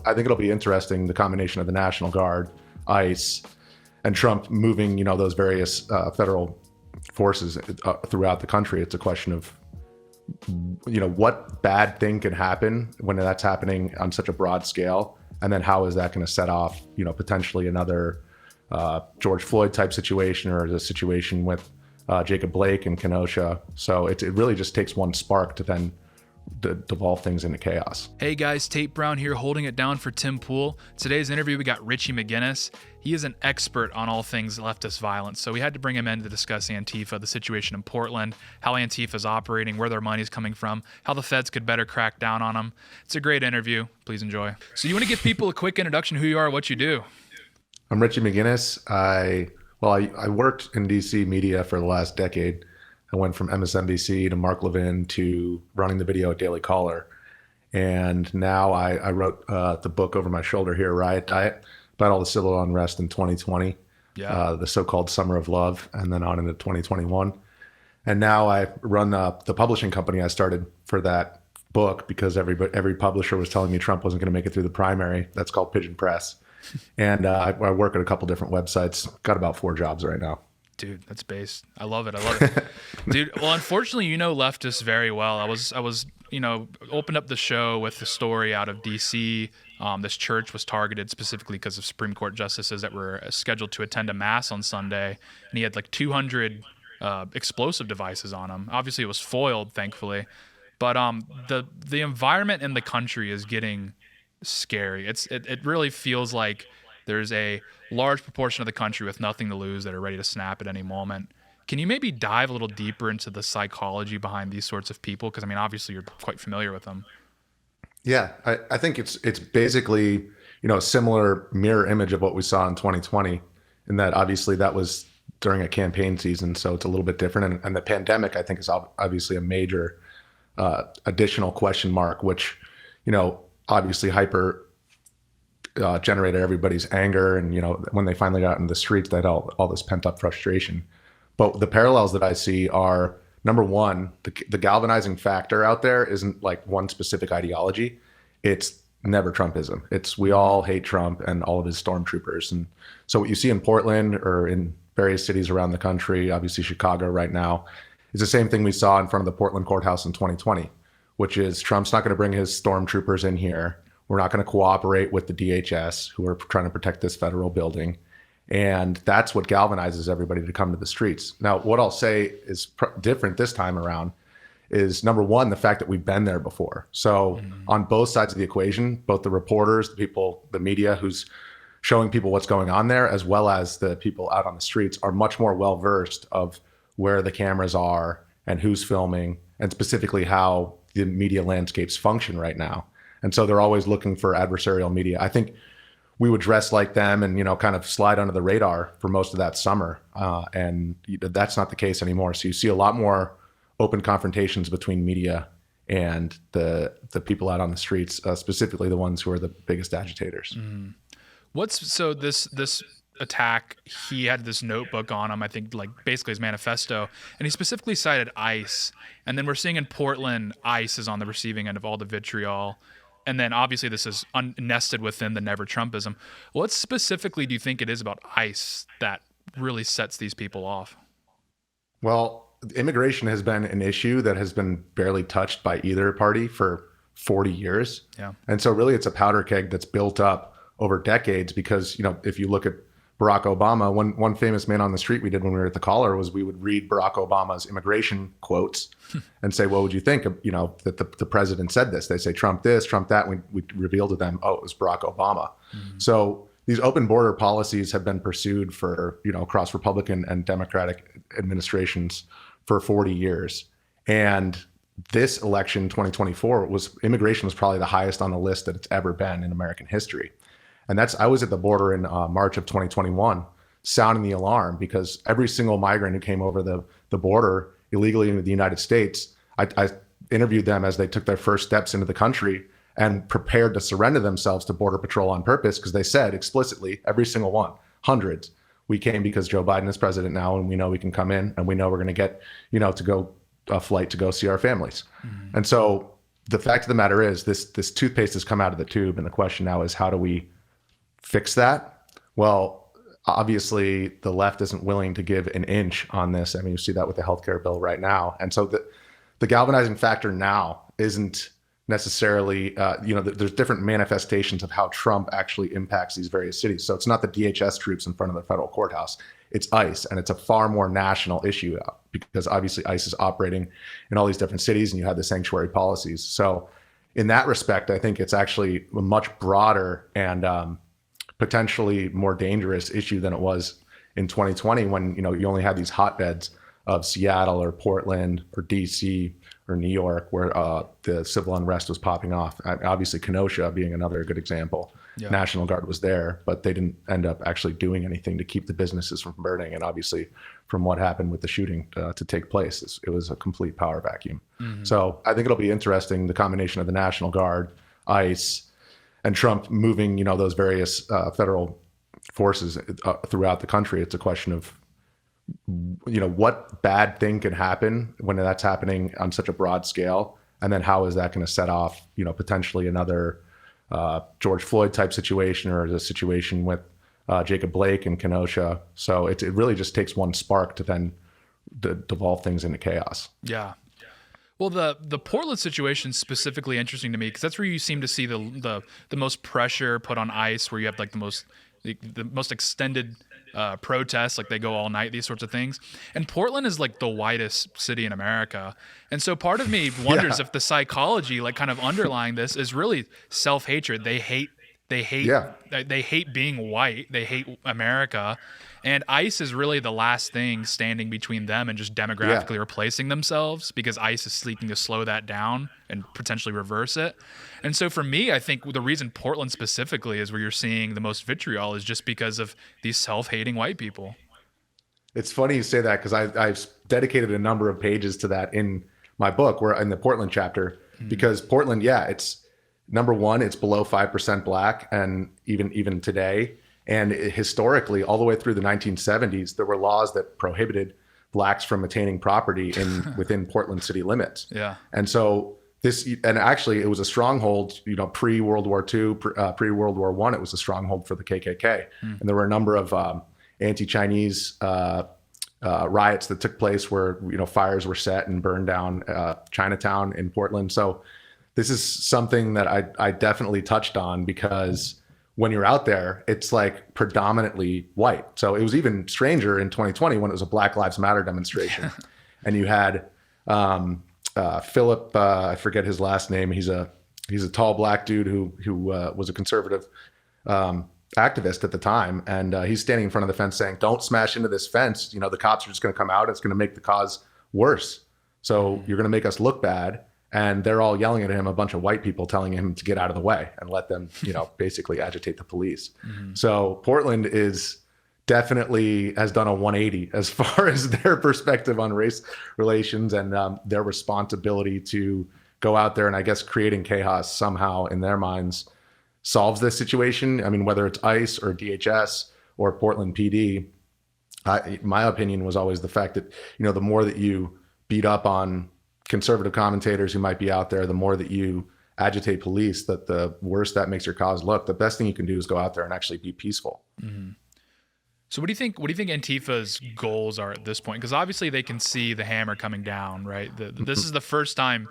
I think it'll be interesting, the combination of the National Guard, ICE, and Trump moving, those various federal forces throughout the country. It's a question of, what bad thing can happen when that's happening on such a broad scale, and then how is that going to set off, potentially another George Floyd type situation, or the situation with Jacob Blake and Kenosha. So it really just takes one spark to then devolve things into chaos. Hey guys, Tate Brown here, holding it down for Tim Pool. Today's interview, we got Richie McGinniss. He is an expert on all things leftist violence, so we had to bring him in to discuss Antifa, the situation in Portland, how Antifa is operating, where their money's coming from, how the feds could better crack down on them. It's a great interview. Please enjoy. So you want to give people a quick introduction, who you are, what you do? I'm Richie McGinniss. I worked in DC media for the last decade. I went from MSNBC to Mark Levin to running the video at Daily Caller. And now I wrote the book over my shoulder here, Riot Diet, about all the civil unrest in 2020, the so-called Summer of Love, and then on into 2021. And now I run the publishing company I started for that book because every publisher was telling me Trump wasn't going to make it through the primary. That's called Pigeon Press. And I work at a couple different websites. Got about 4 jobs right now. Dude, that's based. I love it. Dude, well, unfortunately, leftists very well. I was opened up the show with the story out of DC. This church was targeted specifically because of Supreme Court justices that were scheduled to attend a mass on Sunday. And he had like 200 explosive devices on him. Obviously, it was foiled, thankfully. But the environment in the country is getting scary. It really feels like there's a large proportion of the country with nothing to lose that are ready to snap at any moment. Can you maybe dive a little deeper into the psychology behind these sorts of people? Because, obviously you're quite familiar with them. Yeah, I think it's basically, a similar mirror image of what we saw in 2020, in that obviously that was during a campaign season, so it's a little bit different. And the pandemic, I think, is obviously a major additional question mark, which, obviously generated everybody's anger, and when they finally got in the streets, they had all this pent up frustration. But the parallels that I see are, number one, the galvanizing factor out there isn't like one specific ideology. It's never Trumpism. It's we all hate Trump and all of his stormtroopers. And so what you see in Portland or in various cities around the country, obviously Chicago right now, is the same thing we saw in front of the Portland courthouse in 2020, which is Trump's not going to bring his stormtroopers in here. We're not going to cooperate with the DHS, who are trying to protect this federal building. And that's what galvanizes everybody to come to the streets. Now, what I'll say is different this time around is, number one, the fact that we've been there before. So on both sides of the equation, both the reporters, the people, the media who's showing people what's going on there, as well as the people out on the streets, are much more well-versed of where the cameras are and who's filming, and specifically how the media landscapes function right now. And so they're always looking for adversarial media. I think we would dress like them and, kind of slide under the radar for most of that summer. And that's not the case anymore. So you see a lot more open confrontations between media and the people out on the streets, specifically the ones who are the biggest agitators. So this attack, he had this notebook on him, I think, like basically his manifesto, and he specifically cited ICE. And then we're seeing in Portland, ICE is on the receiving end of all the vitriol. And then obviously this is nested within the never Trumpism. What specifically do you think it is about ICE that really sets these people off? Well, immigration has been an issue that has been barely touched by either party for 40 years. Yeah. And so really it's a powder keg that's built up over decades because, if you look at Barack Obama, one famous man on the street we did when we were at the Caller was we would read Barack Obama's immigration quotes and say, what would you think of, that the president said this? They say Trump this, Trump that. We reveal to them, it was Barack Obama. So these open border policies have been pursued for, across Republican and Democratic administrations for 40 years. And this election, 2024, immigration was probably the highest on the list that it's ever been in American history. And I was at the border in March of 2021, sounding the alarm because every single migrant who came over the border illegally into the United States, I interviewed them as they took their first steps into the country and prepared to surrender themselves to Border Patrol on purpose because they said explicitly, every single one, hundreds, we came because Joe Biden is president now and we know we can come in and we know we're going to get, to go a flight to go see our families. And so the fact of the matter is this toothpaste has come out of the tube, and the question now is, how do we fix that? Well, obviously the left isn't willing to give an inch on this. I mean, you see that with the healthcare bill right now. And so the galvanizing factor now isn't necessarily, there's different manifestations of how Trump actually impacts these various cities. So it's not the DHS troops in front of the federal courthouse. It's ICE, and it's a far more national issue because obviously ICE is operating in all these different cities, and you have the sanctuary policies. So in that respect, I think it's actually a much broader and potentially more dangerous issue than it was in 2020 when, you only had these hotbeds of Seattle or Portland or DC or New York where the civil unrest was popping off. Obviously, Kenosha being another good example. Yeah. National Guard was there, but they didn't end up actually doing anything to keep the businesses from burning. And obviously, from what happened with the shooting to take place, it was a complete power vacuum. Mm-hmm. So I think it'll be interesting, the combination of the National Guard, ICE, and Trump moving, those various federal forces throughout the country. It's a question of, what bad thing can happen when that's happening on such a broad scale, and then how is that going to set off, potentially another George Floyd type situation, or the situation with Jacob Blake and Kenosha. So it really just takes one spark to then devolve things into chaos. Yeah. Well, the Portland situation is specifically interesting to me because that's where you seem to see the most pressure put on ICE, where you have like the most extended protests, like they go all night, these sorts of things. And Portland is like the whitest city in America. And so part of me wonders if the psychology, like kind of underlying this, is really self-hatred. They hate being white. They hate America. And ICE is really the last thing standing between them and just demographically replacing themselves, because ICE is seeking to slow that down and potentially reverse it. And so for me, I think the reason Portland specifically is where you're seeing the most vitriol is just because of these self-hating white people. It's funny you say that, because I've dedicated a number of pages to that in my book, where in the Portland chapter, because Portland, it's number one, it's below 5% black, and even today. And historically, all the way through the 1970s, there were laws that prohibited blacks from attaining property within Portland city limits. Yeah. And so actually it was a stronghold, pre-World War II, pre-World War I, it was a stronghold for the KKK. And there were a number of anti-Chinese riots that took place where, fires were set and burned down Chinatown in Portland. So this is something that I definitely touched on, because when you're out there, it's like predominantly white. So it was even stranger in 2020 when it was a Black Lives Matter demonstration. And you had Philip, I forget his last name. He's a tall black dude who was a conservative activist at the time. And he's standing in front of the fence saying, "Don't smash into this fence. The cops are just going to come out. It's going to make the cause worse. So you're going to make us look bad." And they're all yelling at him, a bunch of white people telling him to get out of the way and let them, basically agitate the police. Mm-hmm. So Portland is definitely has done a 180 as far as their perspective on race relations and their responsibility to go out there and, I guess, creating chaos somehow in their minds solves this situation. I mean, whether it's ICE or DHS or Portland PD, my opinion was always the fact that, the more that you beat up on conservative commentators who might be out there, the more that you agitate police, that the worse that makes your cause look. The best thing you can do is go out there and actually be peaceful. Mm-hmm. So what do you think Antifa's goals are at this point? Because obviously they can see the hammer coming down, right? This is the first time,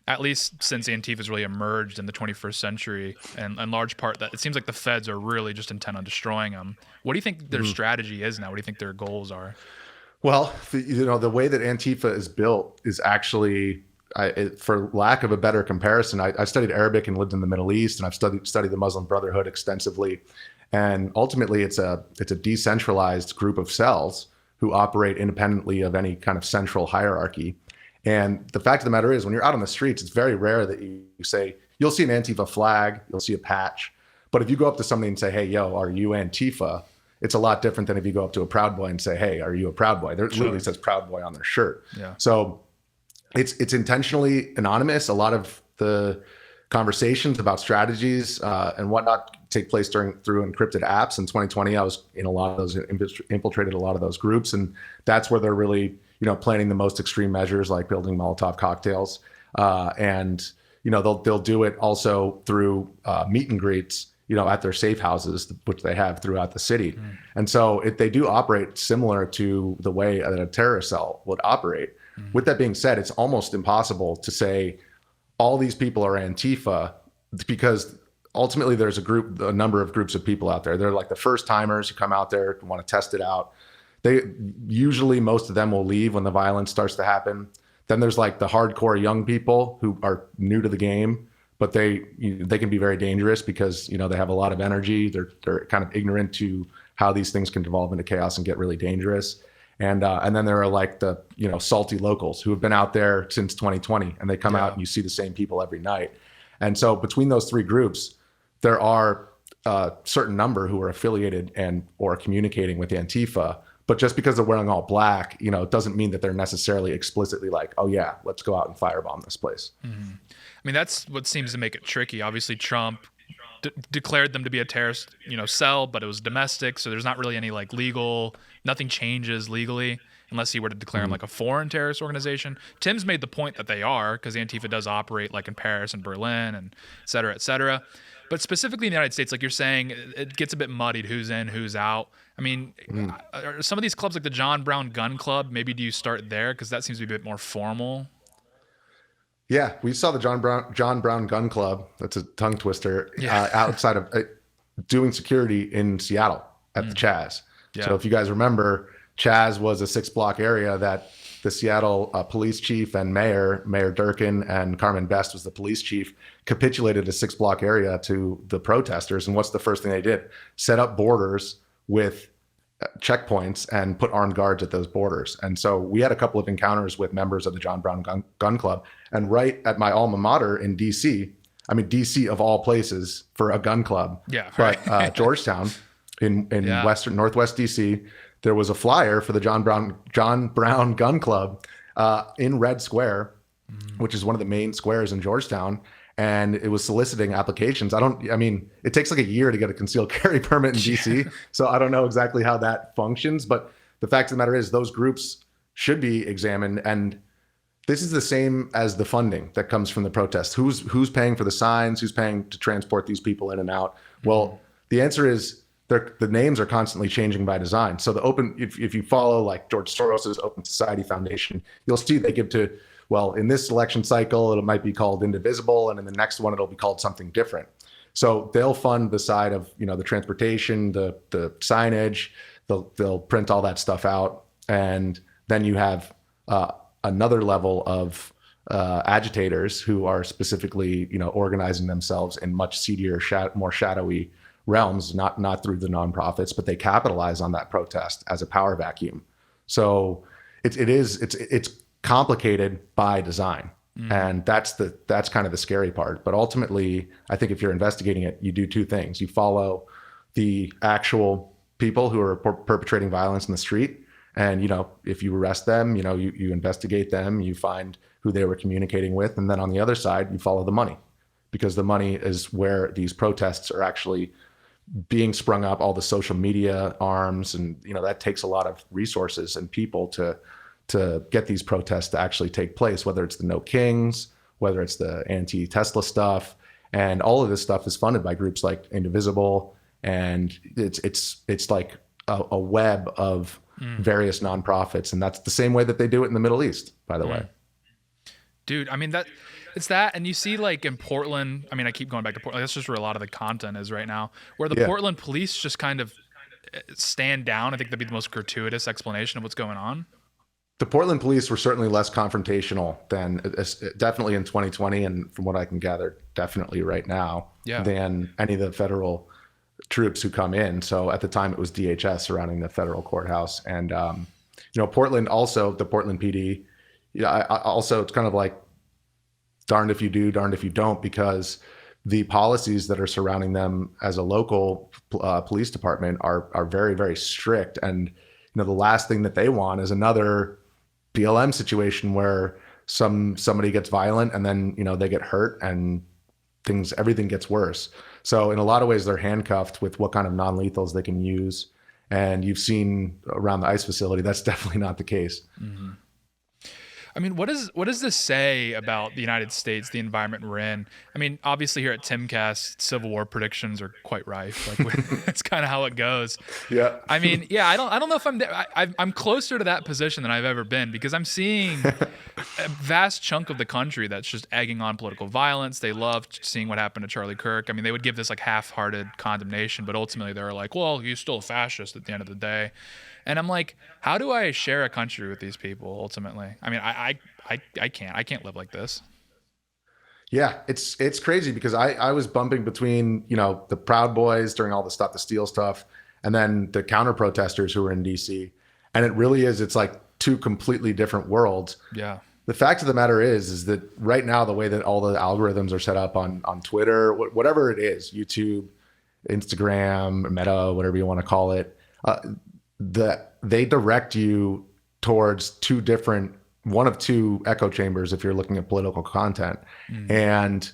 at least since Antifa's really emerged in the 21st century, and in large part that it seems like the feds are really just intent on destroying them. What do you think their strategy is now? What do you think their goals are? Well, the way that Antifa is built is actually, for lack of a better comparison, I studied Arabic and lived in the Middle East, and I've studied the Muslim Brotherhood extensively. And ultimately, it's a decentralized group of cells who operate independently of any kind of central hierarchy. And the fact of the matter is, when you're out on the streets, it's very rare that you'll see an Antifa flag, you'll see a patch. But if you go up to somebody and say, "Hey, yo, are you Antifa?" It's a lot different than if you go up to a Proud Boy and say, "Hey, are you a Proud Boy?" There literally says Proud Boy on their shirt. Yeah. So it's intentionally anonymous. A lot of the conversations about strategies and whatnot take place through encrypted apps. In 2020, I was in a lot of those, infiltrated a lot of those groups, and that's where they're really, planning the most extreme measures, like building Molotov cocktails and they'll do it also through meet and greets, at their safe houses, which they have throughout the city. And so they do operate similar to the way that a terrorist cell would operate. With that being said, it's almost impossible to say all these people are Antifa, because ultimately there's a number of groups of people out there. They're like the first timers who come out there who want to test it out. Usually most of them will leave when the violence starts to happen. Then there's like the hardcore young people who are new to the game, but they can be very dangerous because they have a lot of energy. They're kind of ignorant to how these things can devolve into chaos and get really dangerous. And then there are like the salty locals who have been out there since 2020, and they come out and you see the same people every night. And so between those three groups, there are a certain number who are affiliated or communicating with Antifa. But just because they're wearing all black, it doesn't mean that they're necessarily explicitly like, oh yeah, let's go out and firebomb this place. Mm-hmm. I mean, that's what seems to make it tricky. Obviously, Trump declared them to be a terrorist, cell, but it was domestic, so there's not really any like nothing changes legally unless he were to declare them like a foreign terrorist organization. Tim's made the point that they are, because Antifa does operate like in Paris and Berlin and et cetera, et cetera. But specifically in the United States, like you're saying, it gets a bit muddied who's in, who's out. I mean, are some of these clubs like the John Brown Gun Club, maybe do you start there? Because that seems to be a bit more formal. Yeah, we saw the John Brown Gun Club. That's a tongue twister. Outside of doing security in Seattle at the Chaz. Yeah. So if you guys remember, Chaz was a 6-block area that the Seattle police chief and Mayor Durkin, and Carmen Best was the police chief, capitulated a 6-block area to the protesters. And what's the first thing they did? Set up borders with checkpoints and put armed guards at those borders. And so we had a couple of encounters with members of the John Brown Gun Club. And right at my alma mater in DC, I mean, DC of all places for a gun club. Yeah. Right. But Georgetown in Northwest DC, there was a flyer for the John Brown Gun Club in Red Square, which is one of the main squares in Georgetown. And it was soliciting applications. It takes like a year to get a concealed carry permit in DC. So I don't know exactly how that functions, but the fact of the matter is those groups should be examined. And this is the same as the funding that comes from the protests. Who's paying for the signs? Who's paying to transport these people in and out? Well, the answer is the names are constantly changing by design. So if you follow like George Soros's Open Society Foundation, you'll see they give to, well, in this election cycle, it might be called Indivisible, and in the next one, it'll be called something different. So they'll fund the side of, the transportation, the signage, they'll print all that stuff out. And then you have another level of agitators who are specifically, organizing themselves in much seedier, more shadowy realms, not through the nonprofits, but they capitalize on that protest as a power vacuum. So it's complicated by design. And that's kind of the scary part. But ultimately, I think if you're investigating it, you do two things. You follow the actual people who are perpetrating violence in the street. And, if you arrest them, you investigate them, you find who they were communicating with. And then on the other side, you follow the money, because the money is where these protests are actually being sprung up, all the social media arms. And, that takes a lot of resources and people to get these protests to actually take place, whether it's the No Kings, whether it's the anti-Tesla stuff. And all of this stuff is funded by groups like Indivisible. And it's like a web of various nonprofits. And that's the same way that they do it in the Middle East, by the way. Dude, it's that. And you see like in Portland, I keep going back to Portland. That's just where a lot of the content is right now, where the Portland police just kind of stand down. I think that'd be the most gratuitous explanation of what's going on. The Portland police were certainly less confrontational than definitely in 2020. And from what I can gather, definitely right now than any of the federal troops who come in. So at the time it was DHS surrounding the federal courthouse. And, Portland, also the Portland PD, also it's kind of like darned if you do, darned if you don't, because the policies that are surrounding them as a local police department are very, very strict. And, the last thing that they want is another BLM situation where somebody gets violent and then, they get hurt and everything gets worse. So in a lot of ways, they're handcuffed with what kind of non-lethals they can use. And you've seen around the ICE facility, that's definitely not the case. Mm-hmm. I mean, what does this say about the United States, the environment we're in? I mean, obviously here at Timcast, Civil War predictions are quite rife. Like it's kind of how it goes. Yeah. I mean, yeah, I don't know if I'm there. I'm closer to that position than I've ever been because I'm seeing a vast chunk of the country that's just egging on political violence. They love seeing what happened to Charlie Kirk. I mean, they would give this like half-hearted condemnation, but ultimately they're like, well, he's still a fascist at the end of the day. And I'm like, how do I share a country with these people ultimately? I mean, I can't live like this. Yeah, it's crazy because I was bumping between, the Proud Boys during all the Stop the Steal stuff and then the counter protesters who were in DC. And it really is, it's like two completely different worlds. Yeah. The fact of the matter is that right now, the way that all the algorithms are set up on Twitter, whatever it is, YouTube, Instagram, Meta, whatever you want to call it, they direct you towards one of two echo chambers if you're looking at political content. And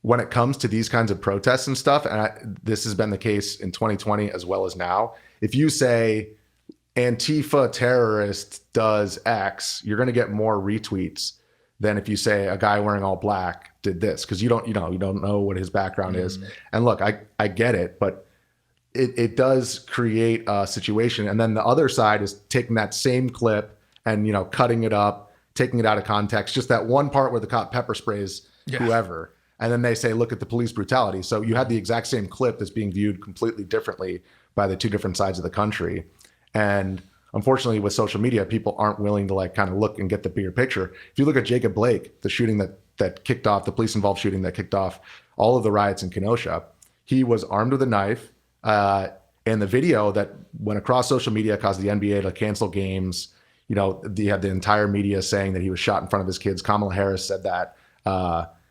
when it comes to these kinds of protests and stuff, and this has been the case in 2020 as well as now, if you say Antifa terrorist does X, you're going to get more retweets than if you say a guy wearing all black did this, because you don't know what his background is. And look, I get it, but it does create a situation. And then the other side is taking that same clip and, cutting it up, taking it out of context, just that one part where the cop pepper sprays whoever. And then they say, look at the police brutality. So you have the exact same clip that's being viewed completely differently by the two different sides of the country. And unfortunately, with social media, people aren't willing to like kind of look and get the bigger picture. If you look at Jacob Blake, the shooting that kicked off, the police involved shooting that kicked off all of the riots in Kenosha, he was armed with a knife. And the video that went across social media caused the NBA to cancel games. You had the entire media saying that he was shot in front of his kids. Kamala Harris said that.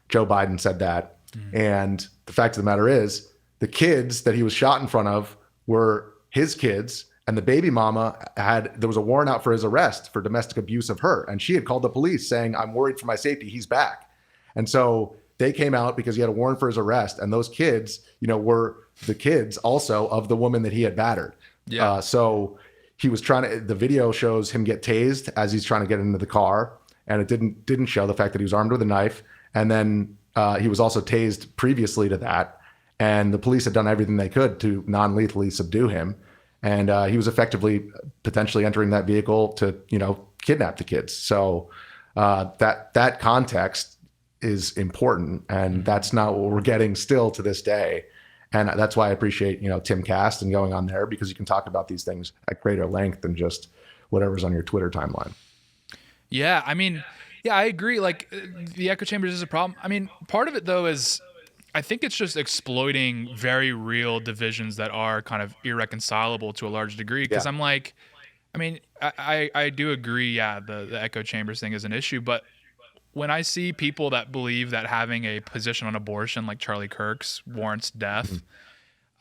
Joe Biden said that. And the fact of the matter is, the kids that he was shot in front of were his kids. And the baby mama there was a warrant out for his arrest for domestic abuse of her. And she had called the police saying, I'm worried for my safety. He's back. And so they came out because he had a warrant for his arrest. And those kids, were the kids also of the woman that he had battered. Yeah. So he was the video shows him get tased as he's trying to get into the car. And it didn't show the fact that he was armed with a knife. And then he was also tased previously to that. And the police had done everything they could to non-lethally subdue him. And he was effectively potentially entering that vehicle to, kidnap the kids. So that context is important. And that's not what we're getting still to this day. And that's why I appreciate, Timcast and going on there, because you can talk about these things at greater length than just whatever's on your Twitter timeline. Yeah. I mean, yeah, I agree. Like the echo chambers is a problem. I mean, part of it though is I think it's just exploiting very real divisions that are kind of irreconcilable to a large degree. Cause I'm like, I mean, I do agree. Yeah. The echo chambers thing is an issue, but when I see people that believe that having a position on abortion like Charlie Kirk's warrants death,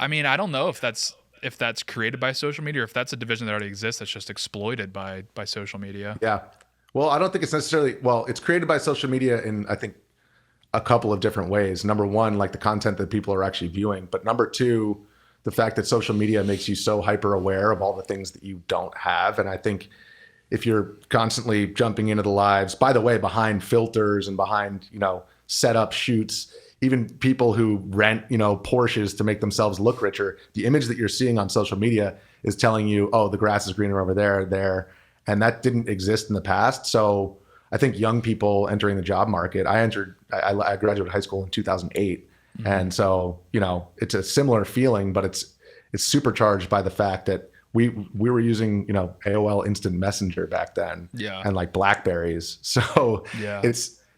I mean, I don't know if that's created by social media or if that's a division that already exists that's just exploited by social media. Yeah. Well, I don't think it's necessarily, it's created by social media in, I think, a couple of different ways. Number one, like the content that people are actually viewing. But number two, the fact that social media makes you so hyper aware of all the things that you don't have. And I think if you're constantly jumping into the lives, by the way, behind filters and behind, setup shoots, even people who rent, Porsches to make themselves look richer, the image that you're seeing on social media is telling you, oh, the grass is greener over there. And that didn't exist in the past. So I think young people entering the job market, I graduated high school in 2008. And so, it's a similar feeling, but it's supercharged by the fact that we were using, AOL Instant Messenger back then, and like Blackberries. So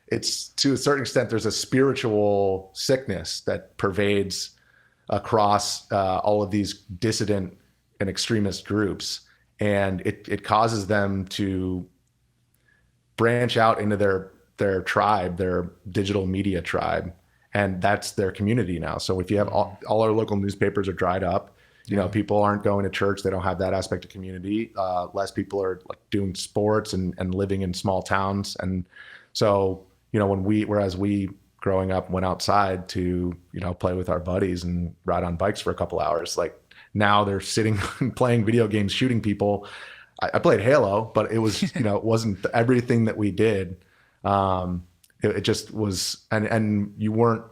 it's to a certain extent, there's a spiritual sickness that pervades across all of these dissident and extremist groups. And it causes them to branch out into their tribe, their digital media tribe. And that's their community now. So if you have all our local newspapers are dried up, people aren't going to church. They don't have that aspect of community. Less people are like doing sports and living in small towns. And so, whereas we growing up went outside to, play with our buddies and ride on bikes for a couple hours, like now they're sitting and playing video games, shooting people. I played Halo, but it was, it wasn't everything that we did. It just was, and you weren't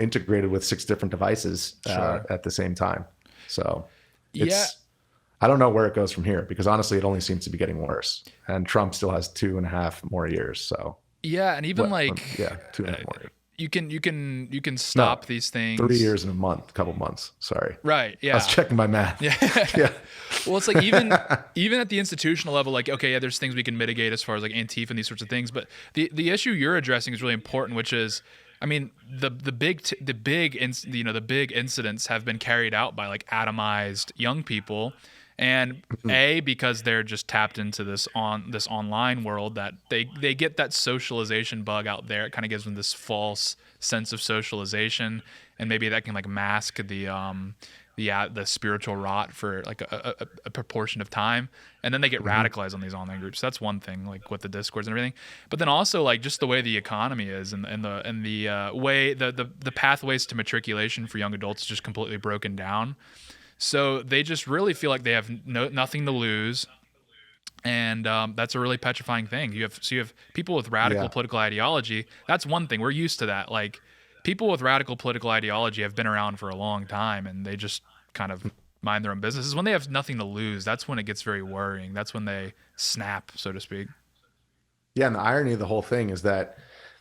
integrated with 6 different devices at the same time. So I don't know where it goes from here, because honestly, it only seems to be getting worse. And Trump still has 2.5 more years. So and even 2.5 more years. You can stop these things. 3 years and a couple months. Sorry. Right. Yeah. I was checking my math. Yeah. Well, it's like even at the institutional level, like, okay, yeah, there's things we can mitigate as far as like Antifa and these sorts of things. But the issue you're addressing is really important, which is, I mean, the big incidents have been carried out by like atomized young people. And because they're just tapped into this online world, that they get that socialization bug out there. It kind of gives them this false sense of socialization, and maybe that can like mask the spiritual rot for like a proportion of time, and then they get radicalized on these online groups. That's one thing, like with the discords and everything. But then also like just the way the economy is, and the way the pathways to matriculation for young adults is just completely broken down. So they just really feel like they have nothing to lose, and that's a really petrifying thing. You have people with radical political ideology. That's one thing. We're used to that. Like, people with radical political ideology have been around for a long time, and they just kind of mind their own businesses. When they have nothing to lose, that's when it gets very worrying. That's when they snap, so to speak. Yeah, and the irony of the whole thing is that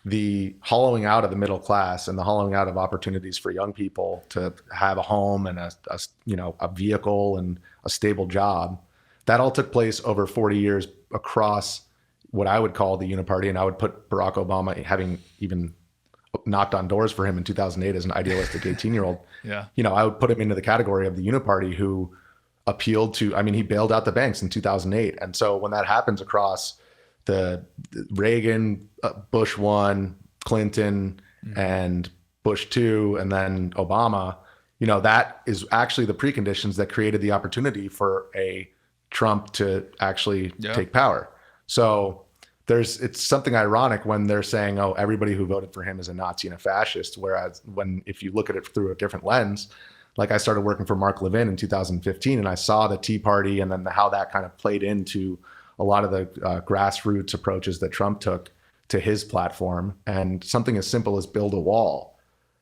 the hollowing out of the middle class and the hollowing out of opportunities for young people to have a home and a vehicle and a stable job, that all took place over 40 years across what I would call the uniparty. And I would put Barack Obama, having even knocked on doors for him in 2008 as an idealistic 18-year-old. I would put him into the category of the uniparty who appealed to, he bailed out the banks in 2008. And so when that happens across the Reagan, Bush 1, Clinton, and Bush 2, and then Obama, that is actually the preconditions that created the opportunity for a Trump to actually take power. So it's something ironic when they're saying, oh, everybody who voted for him is a Nazi and a fascist. Whereas if you look at it through a different lens, like I started working for Mark Levin in 2015, and I saw the Tea Party and then how that kind of played into a lot of the grassroots approaches that Trump took to his platform. And something as simple as build a wall.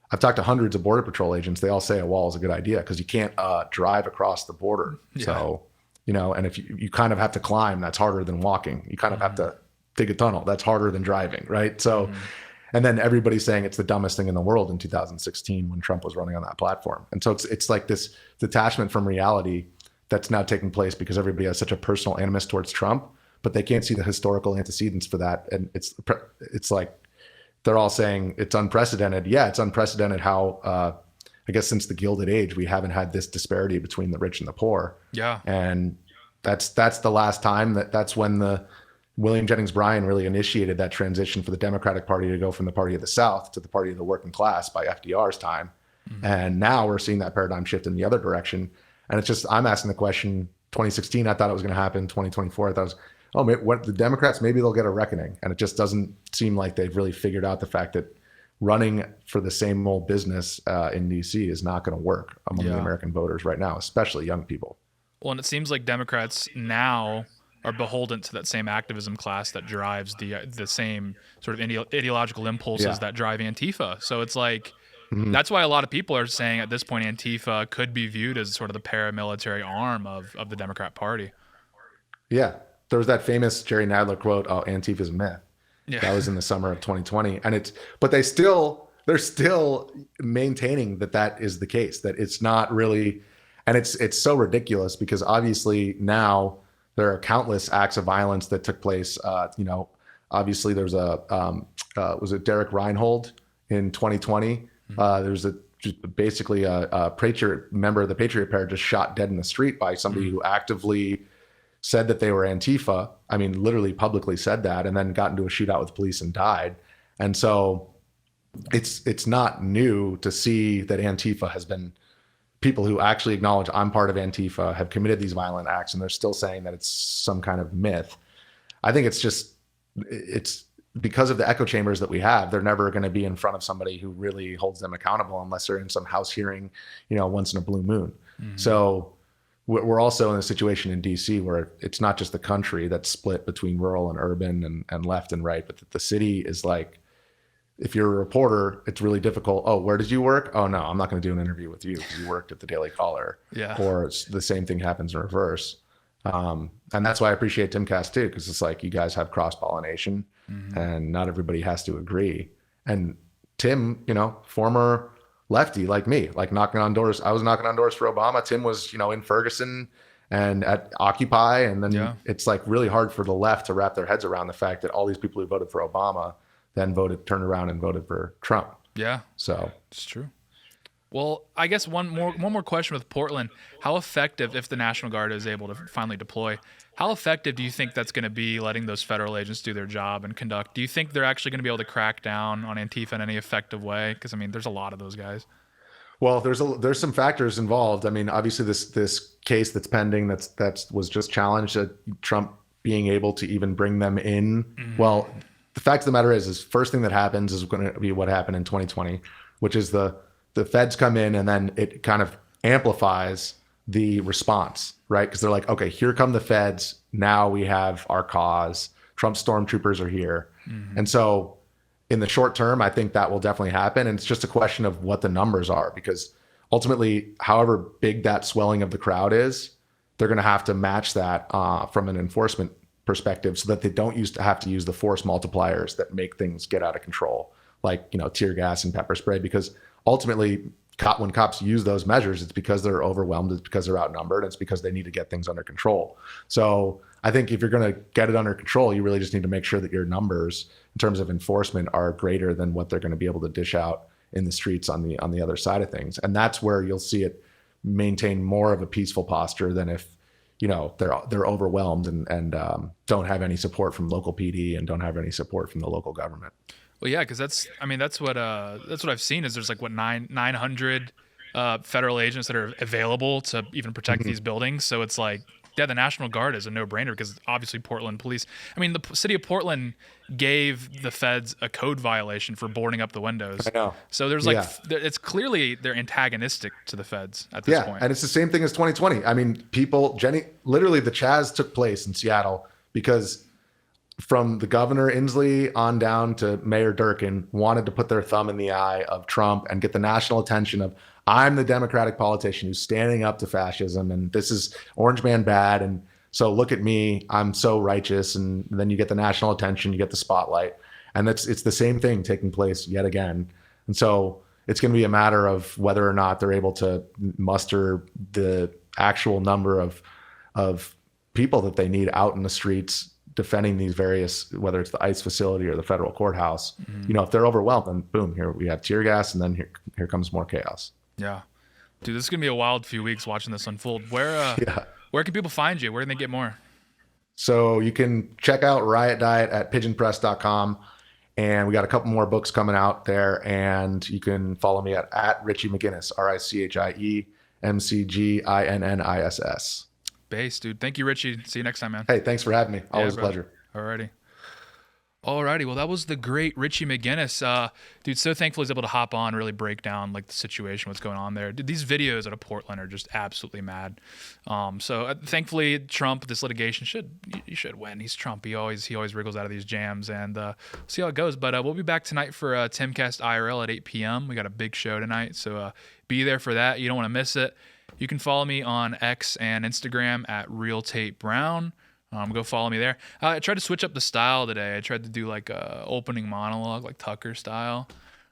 I've talked to hundreds of Border Patrol agents. They all say a wall is a good idea because you can't drive across the border. So, and if you kind of have to climb, that's harder than walking. You kind of have to dig a tunnel. That's harder than driving, right? So, and then everybody's saying it's the dumbest thing in the world in 2016 when Trump was running on that platform. And so it's like this detachment from reality that's now taking place because everybody has such a personal animus towards Trump, but they can't see the historical antecedents for that. And it's like they're all saying it's unprecedented. Yeah, it's unprecedented how, I guess since the Gilded Age, we haven't had this disparity between the rich and the poor. Yeah. And that's the last time that's when the William Jennings Bryan really initiated that transition for the Democratic Party to go from the party of the South to the party of the working class by FDR's time. And now we're seeing that paradigm shift in the other direction. And it's just, I'm asking the question, 2016, I thought it was going to happen. 2024, I thought what the Democrats, maybe they'll get a reckoning. And it just doesn't seem like they've really figured out the fact that running for the same old business in DC is not going to work among the American voters right now, especially young people. Well, and it seems like Democrats now are beholden to that same activism class that drives the same sort of ideological impulses that drive Antifa. So it's like, that's why a lot of people are saying at this point Antifa could be viewed as sort of the paramilitary arm of the Democrat Party. Yeah. There was that famous Jerry Nadler quote, "Oh, Antifa's a myth." Yeah. That was in the summer of 2020. And but they're still maintaining that is the case, that it's not really, and it's so ridiculous because obviously now there are countless acts of violence that took place. Obviously there's was it Derek Reinhold in 2020? There's basically a member of the Patriot Pair just shot dead in the street by somebody who actively said that they were Antifa. I mean, literally publicly said that, and then got into a shootout with police and died. And so it's not new to see that Antifa has been, people who actually acknowledge I'm part of Antifa have committed these violent acts, and they're still saying that it's some kind of myth. I think it's because of the echo chambers that we have, they're never going to be in front of somebody who really holds them accountable unless they're in some House hearing, once in a blue moon. So we're also in a situation in DC where it's not just the country that's split between rural and urban and left and right, but the city is like, if you're a reporter, it's really difficult. Oh, where did you work? Oh, no, I'm not going to do an interview with you because you worked at the Daily Caller. Yeah. Or the same thing happens in reverse. And that's why I appreciate Timcast too, because it's like you guys have cross-pollination and not everybody has to agree. And Tim, former lefty like me, like knocking on doors. I was knocking on doors for Obama. Tim was, in Ferguson and at Occupy. And then it's like really hard for the left to wrap their heads around the fact that all these people who voted for Obama then turned around and voted for Trump. Yeah. So it's true. Well, I guess one more question with Portland. How effective, if the National Guard is able to finally deploy, how effective do you think that's going to be letting those federal agents do their job and conduct? Do you think they're actually going to be able to crack down on Antifa in any effective way? Because, I mean, there's a lot of those guys. Well, there's some factors involved. I mean, obviously this case that's pending that was just challenged, Trump being able to even bring them in. Well, the fact of the matter is first thing that happens is going to be what happened in 2020, which is the feds come in and then it kind of amplifies the response, right? Because they're like, okay, here come the feds. Now we have our cause. Trump stormtroopers are here. And so in the short term, I think that will definitely happen. And it's just a question of what the numbers are, because ultimately, however big that swelling of the crowd is, they're going to have to match that from an enforcement perspective so that they don't have to use the force multipliers that make things get out of control, like, tear gas and pepper spray, because ultimately when cops use those measures, it's because they're overwhelmed, it's because they're outnumbered, it's because they need to get things under control. So I think if you're going to get it under control, you really just need to make sure that your numbers in terms of enforcement are greater than what they're going to be able to dish out in the streets on the other side of things. And that's where you'll see it maintain more of a peaceful posture than if they're overwhelmed and don't have any support from local PD and don't have any support from the local government. Well, yeah, because that's what I've seen is there's like 900 federal agents that are available to even protect these buildings. So it's like, yeah, the National Guard is a no-brainer because obviously Portland police. I mean, the city of Portland gave the feds a code violation for boarding up the windows. I know. So there's it's clearly they're antagonistic to the feds at this point. And it's the same thing as 2020. I mean, literally the Chaz took place in Seattle because from the governor Inslee on down to Mayor Durkin wanted to put their thumb in the eye of Trump and get the national attention of, I'm the Democratic politician who's standing up to fascism and this is Orange Man bad. And so look at me, I'm so righteous. And then you get the national attention, you get the spotlight. And it's the same thing taking place yet again. And so it's going to be a matter of whether or not they're able to muster the actual number of people that they need out in the streets defending these various, whether it's the ICE facility or the federal courthouse. If they're overwhelmed, then boom, here we have tear gas, and then here comes more chaos. Yeah, dude, this is gonna be a wild few weeks watching this unfold. Where can people find you? Where can they get more? So you can check out Riot Diet at pigeonpress.com, and we got a couple more books coming out there. And you can follow me at Richie McGinniss, RichieMcGinniss. Base, dude. Thank you, Richie. See you next time, man. Hey, thanks for having me. Always a pleasure. Alrighty. Well, that was the great Richie McGinniss. Dude, so thankful he's able to hop on, really break down like the situation, what's going on there. Dude, these videos out of Portland are just absolutely mad. So thankfully, Trump, this litigation should win. He's Trump. He always wriggles out of these jams, and see how it goes. But we'll be back tonight for Timcast IRL at 8 p.m. We got a big show tonight, so be there for that. You don't want to miss it. You can follow me on X and Instagram at Real Tate Brown. Go follow me there. I tried to switch up the style today. I tried to do like a opening monologue, like Tucker style.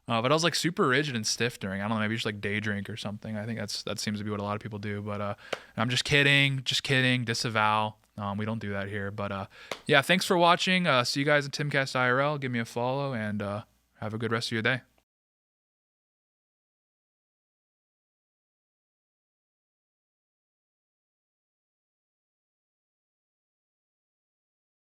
But I was like super rigid and stiff during. I don't know, maybe just like day drink or something. I think that seems to be what a lot of people do. But I'm just kidding. Disavow. We don't do that here. But yeah, thanks for watching. See you guys at Timcast IRL. Give me a follow and have a good rest of your day.